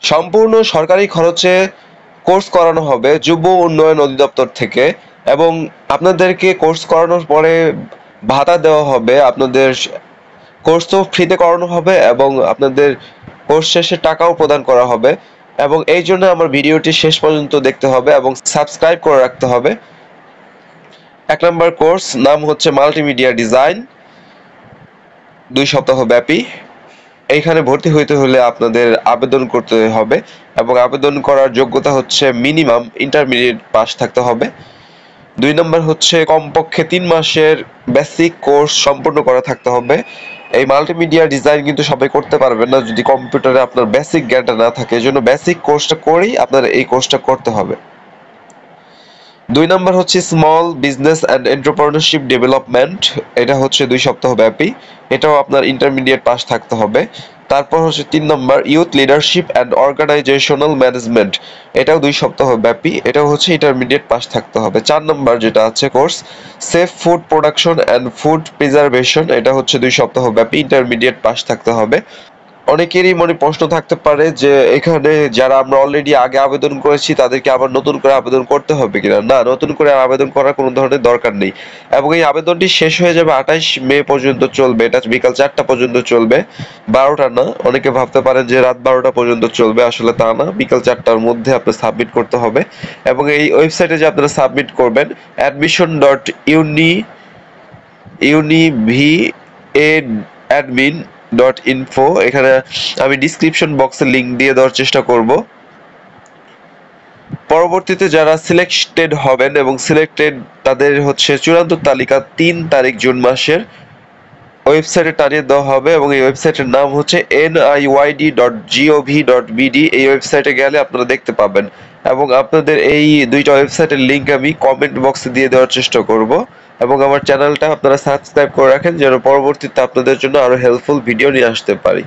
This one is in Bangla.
সম্পূর্ণ সরকারি খরচে কোর্স করানো হবে যুব উন্নয়ন অধিদপ্তর থেকে, এবং আপনাদেরকে কোর্স করানোর পরে ভাতা দেওয়া হবে। আপনাদের কোর্স তো ফ্রিতে করানো হবে এবং আপনাদের কোর্স শেষে টাকাও প্রদান করা হবে। এবং এই জন্য আমার ভিডিওটি শেষ পর্যন্ত দেখতে হবে এবং সাবস্ক্রাইব করে রাখতে হবে। 1 নম্বর কোর্স নাম হচ্ছে মাল্টিমিডিয়া ডিজাইন, 2 সপ্তাহ ব্যাপী। এইখানে ভর্তি হইতে হলে আপনাদের আবেদন করতে হবে এবং আবেদন করার যোগ্যতা হচ্ছে মিনিমাম ইন্টারমিডিয়েট পাস থাকতে হবে। 2 নম্বর হচ্ছে কমপক্ষে 3 মাসের বেসিক কোর্স সম্পূর্ণ করা থাকতে হবে। এই মাল্টিমিডিয়া ডিজাইন কিন্তু সবাই করতে পারবেন না যদি কম্পিউটারে আপনার বেসিক জ্ঞানটা না থাকে, এজন্য বেসিক কোর্সটা করেই আপনার এই কোর্সটা করতে হবে। 2 নম্বর হচ্ছে small business and entrepreneurship development, এটা হচ্ছে 2 সপ্তাহ ব্যাপী, এটাও আপনার ইন্টারমিডিয়েট পাস থাকতে হবে। তারপর হচ্ছে 3 নম্বর youth leadership and organisational management, এটাও 2 সপ্তাহ ব্যাপী, এটাও হচ্ছে ইন্টারমিডিয়েট পাস থাকতে হবে। 4 নম্বর যেটা আছে course safe food production and food preservation, এটা হচ্ছে 2 সপ্তাহ ব্যাপী, ইন্টারমিডিয়েট পাস থাকতে হবে। অনেকেরই মনে প্রশ্ন থাকতে পারে যে এখানে যারা আমরা অলরেডি আগে আবেদন করেছি তাদেরকে আবার নতুন করে আবেদন করতে হবে কিনা। না, নতুন করে আবেদন করার কোনো ধরনের দরকার নেই এবং এই আবেদনটি শেষ হয়ে যাবে 28 মে পর্যন্ত চলবে। এটা বিকাল 4টা পর্যন্ত চলবে, 12টা না। অনেকে ভাবতে পারেন যে রাত 12টা পর্যন্ত চলবে, আসলে তা না, বিকাল 4টার মধ্যে আপনি সাবমিট করতে হবে। এবং এই ওয়েবসাইটে যে আপনারা সাবমিট করবেন admission.univi.admin.info, এখানে আমি ডিসক্রিপশন বক্সে লিংক দিয়ে দেওয়ার চেষ্টা করব। পরবর্তীতে যারা সিলেক্টেড হবেন এবং সিলেক্টেড তাদের হচ্ছে চূড়ান্ত তালিকা 3 তারিখ জুন মাসের ওয়েবসাইটে টানিয়ে দেওয়া হবে এবং এই ওয়েবসাইটের নাম হচ্ছে niyd.gov.bd। এই ওয়েবসাইটে গেলে আপনারা দেখতে পাবেন এবং আপনাদের এই 2টা ওয়েবসাইটের লিংক আমি কমেন্ট বক্সে দিয়ে দেওয়ার চেষ্টা করব। এবং আমার চ্যানেলটা আপনারা সাবস্ক্রাইব করে রাখেন যেন পরবর্তীতে আপনাদের জন্য আরো হেল্পফুল ভিডিও নিয়ে আসতে পারি।